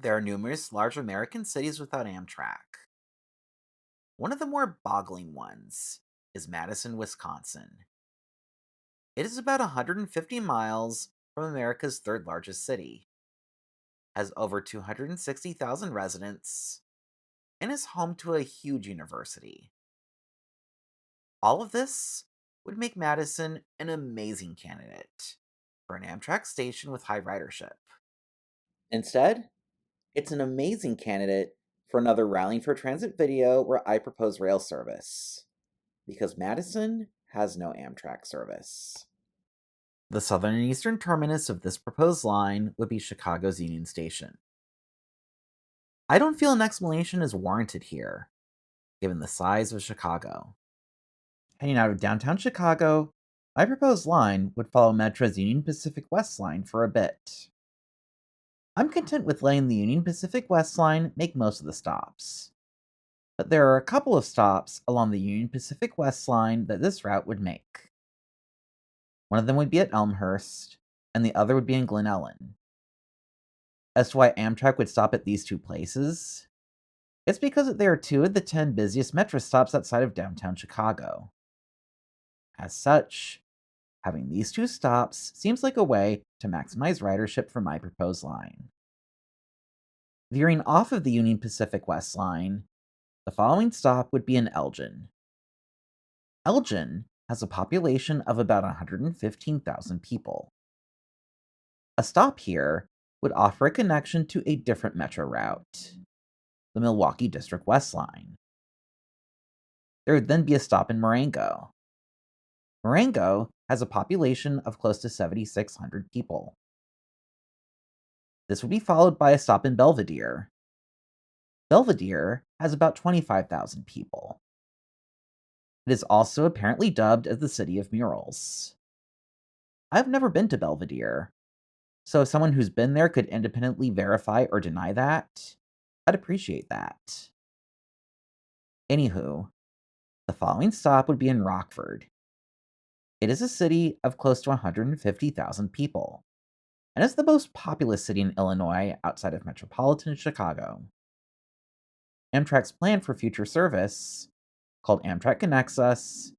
There are numerous large American cities without Amtrak. One of the more boggling ones is Madison, Wisconsin. It is about 150 miles from America's third largest city, has over 260,000 residents, and is home to a huge university. All of this would make Madison an amazing candidate for an Amtrak station with high ridership. Instead, it's an amazing candidate for another Rallying for Transit video where I propose rail service, because Madison has no Amtrak service. The southern and eastern terminus of this proposed line would be Chicago's Union Station. I don't feel an explanation is warranted here, given the size of Chicago. Heading out of downtown Chicago, my proposed line would follow Metro's Union Pacific West line for a bit. I'm content with letting the Union Pacific West line make most of the stops, but there are a couple of stops along the Union Pacific West line that this route would make. One of them would be at Elmhurst, and the other would be in Glen Ellen. As to why Amtrak would stop at these two places, it's because they are two of the 10 busiest metro stops outside of downtown Chicago. As such, having these two stops seems like a way to maximize ridership for my proposed line. Veering off of the Union Pacific West line, the following stop would be in Elgin. Elgin has a population of about 115,000 people. A stop here would offer a connection to a different metro route, the Milwaukee District West Line. There would then be a stop in Marengo. Marengo has a population of close to 7,600 people. This would be followed by a stop in Belvedere. Belvedere has about 25,000 people. It is also apparently dubbed as the City of Murals. I've never been to Belvedere, so if someone who's been there could independently verify or deny that, I'd appreciate that. Anywho, the following stop would be in Rockford. It is a city of close to 150,000 people, and is the most populous city in Illinois outside of metropolitan Chicago. Amtrak's plan for future service, called Amtrak Connects Us,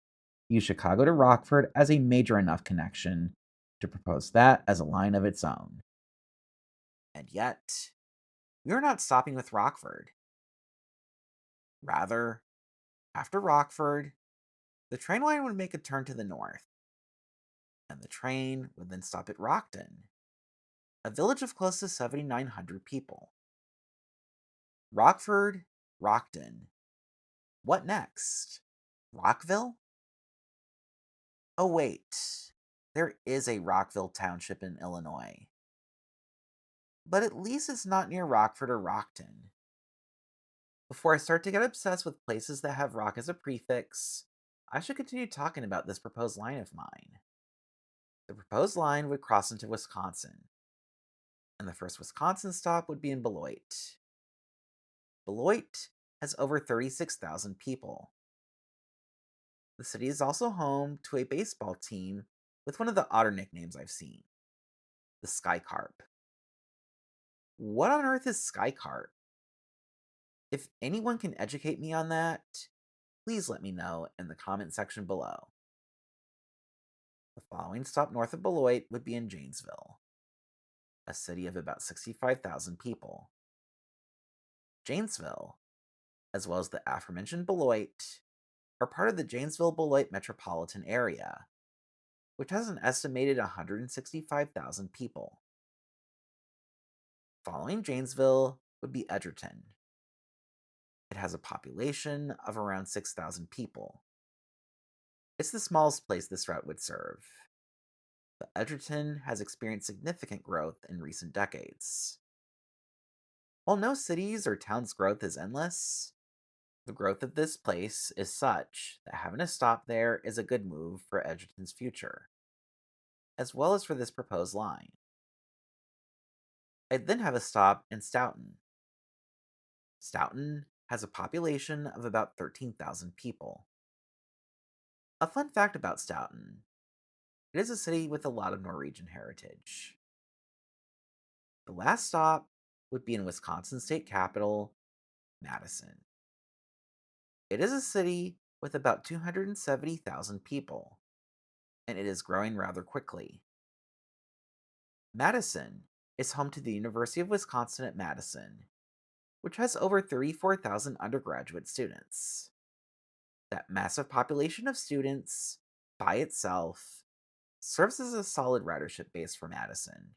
use Chicago to Rockford as a major enough connection to propose that as a line of its own. And yet, we are not stopping with Rockford. Rather, after Rockford, the train line would make a turn to the north, and the train would then stop at Rockton, a village of close to 7,900 people. Rockford, Rockton. What next? Rockville? Oh, wait. There is a Rockville Township in Illinois. But at least it's not near Rockford or Rockton. Before I start to get obsessed with places that have rock as a prefix, I should continue talking about this proposed line of mine. The proposed line would cross into Wisconsin, and the first Wisconsin stop would be in Beloit. Beloit has over 36,000 people. The city is also home to a baseball team with one of the odder nicknames I've seen, the Skycarp. What on earth is Skycarp? If anyone can educate me on that, please let me know in the comment section below. The following stop north of Beloit would be in Janesville, a city of about 65,000 people. Janesville, as well as the aforementioned Beloit, are part of the Janesville-Beloit metropolitan area, which has an estimated 165,000 people. Following Janesville would be Edgerton. It has a population of around 6,000 people. It's the smallest place this route would serve, but Edgerton has experienced significant growth in recent decades. While no city's or town's growth is endless, the growth of this place is such that having a stop there is a good move for Edgerton's future, as well as for this proposed line. I'd then have a stop in Stoughton. Stoughton has a population of about 13,000 people. A fun fact about Stoughton: it is a city with a lot of Norwegian heritage. The last stop would be in Wisconsin state capital, Madison. It is a city with about 270,000 people, and it is growing rather quickly. Madison is home to the University of Wisconsin at Madison, which has over 34,000 undergraduate students. That massive population of students, by itself, serves as a solid ridership base for Madison,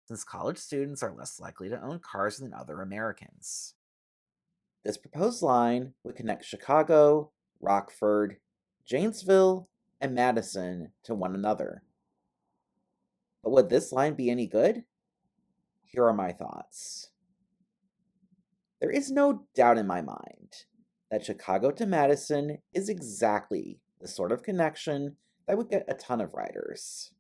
since college students are less likely to own cars than other Americans. This proposed line would connect Chicago, Rockford, Janesville, and Madison to one another. But would this line be any good? Here are my thoughts. There is no doubt in my mind that Chicago to Madison is exactly the sort of connection that would get a ton of riders.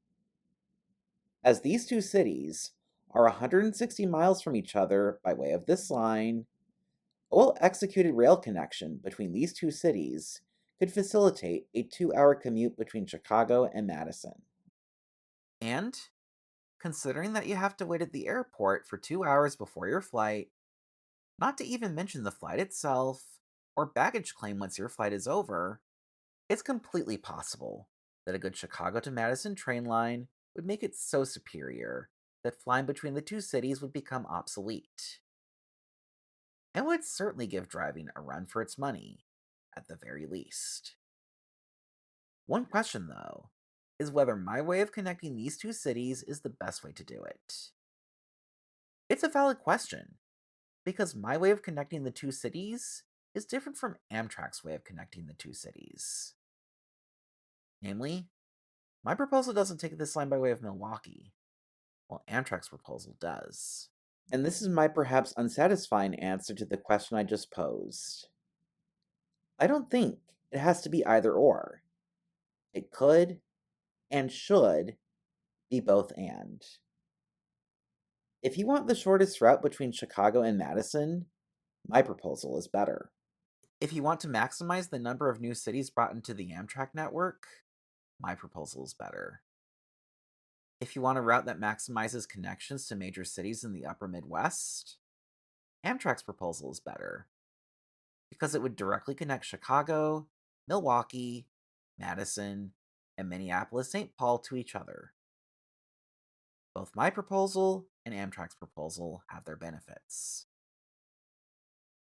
As these two cities are 160 miles from each other by way of this line, a well executed rail connection between these two cities could facilitate a 2 hour commute between Chicago and Madison. And considering that you have to wait at the airport for 2 hours before your flight, not to even mention the flight itself or baggage claim once your flight is over, it's completely possible that a good Chicago to Madison train line would make it so superior that flying between the two cities would become obsolete. And would certainly give driving a run for its money, at the very least. One question, though, is whether my way of connecting these two cities is the best way to do it. It's a valid question, because my way of connecting the two cities is different from Amtrak's way of connecting the two cities. Namely, my proposal doesn't take this line by way of Milwaukee, while Amtrak's proposal does. And this is my perhaps unsatisfying answer to the question I just posed. I don't think it has to be either or. It could and should be both and. If you want the shortest route between Chicago and Madison, my proposal is better. If you want to maximize the number of new cities brought into the Amtrak network, my proposal is better. If you want a route that maximizes connections to major cities in the upper Midwest, Amtrak's proposal is better, because it would directly connect Chicago, Milwaukee, Madison, and Minneapolis St. Paul to each other. Both my proposal and Amtrak's proposal have their benefits.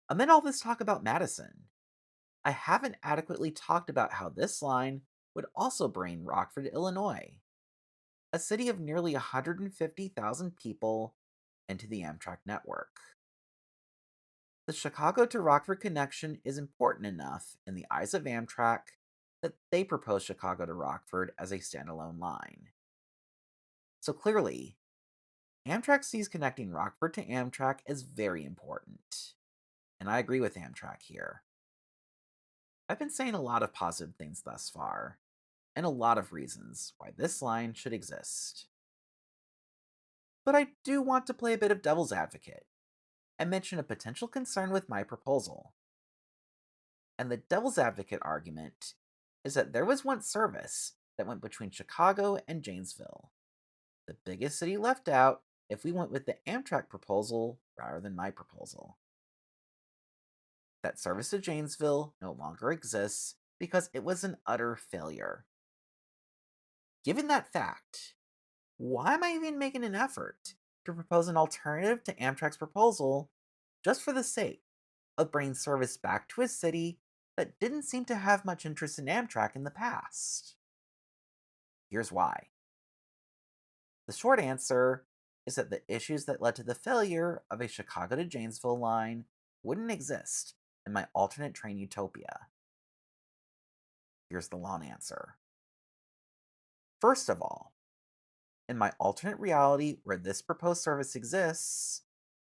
Amid all this talk about Madison, I haven't adequately talked about how this line would also bring Rockford, Illinois, a city of nearly 150,000 people, into the Amtrak network. The Chicago to Rockford connection is important enough in the eyes of Amtrak that they propose Chicago to Rockford as a standalone line. So clearly, Amtrak sees connecting Rockford to Amtrak as very important. And I agree with Amtrak here. I've been saying a lot of positive things thus far, and a lot of reasons why this line should exist. But I do want to play a bit of devil's advocate and mention a potential concern with my proposal. And the devil's advocate argument is that there was once service that went between Chicago and Janesville, the biggest city left out if we went with the Amtrak proposal rather than my proposal. That service to Janesville no longer exists because it was an utter failure. Given that fact, why am I even making an effort to propose an alternative to Amtrak's proposal just for the sake of bringing service back to a city that didn't seem to have much interest in Amtrak in the past? Here's why. The short answer is that the issues that led to the failure of a Chicago to Janesville line wouldn't exist in my alternate train utopia. Here's the long answer. First of all, in my alternate reality where this proposed service exists,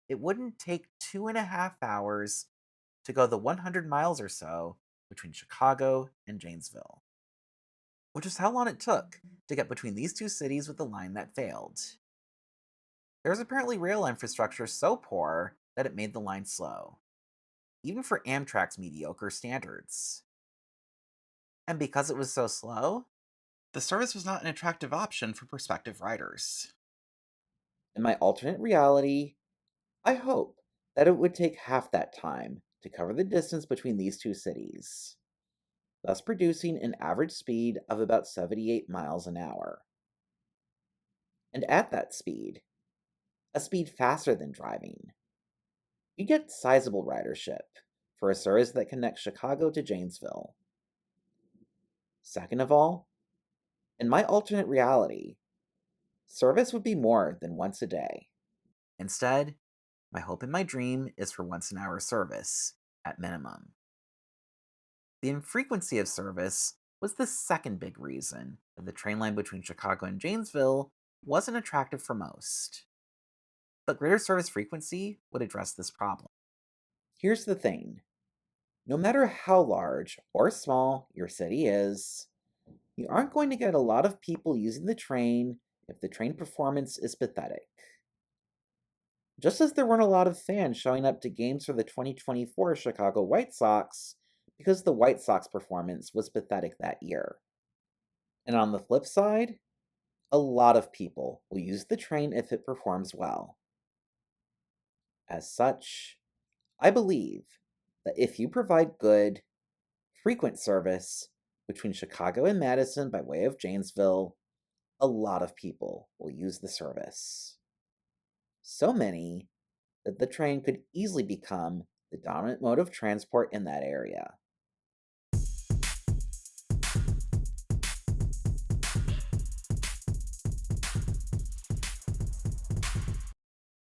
it wouldn't take 2.5 hours to go the 100 miles or so between Chicago and Janesville, which is how long it took to get between these two cities with the line that failed. There was apparently rail infrastructure so poor that it made the line slow, even for Amtrak's mediocre standards. And because it was so slow, the service was not an attractive option for prospective riders. In my alternate reality, I hope that it would take half that time to cover the distance between these two cities, thus producing an average speed of about 78 miles an hour. And at that speed, a speed faster than driving, you get sizable ridership for a service that connects Chicago to Janesville. Second of all, in my alternate reality, service would be more than once a day. Instead, my hope and my dream is for once an hour service, at minimum. The infrequency of service was the second big reason that the train line between Chicago and Janesville wasn't attractive for most. But greater service frequency would address this problem. Here's the thing: no matter how large or small your city is, you aren't going to get a lot of people using the train if the train performance is pathetic. Just as there weren't a lot of fans showing up to games for the 2024 Chicago White Sox because the White Sox performance was pathetic that year. And on the flip side, a lot of people will use the train if it performs well. As such, I believe that if you provide good, frequent service between Chicago and Madison by way of Janesville, a lot of people will use the service. So many that the train could easily become the dominant mode of transport in that area.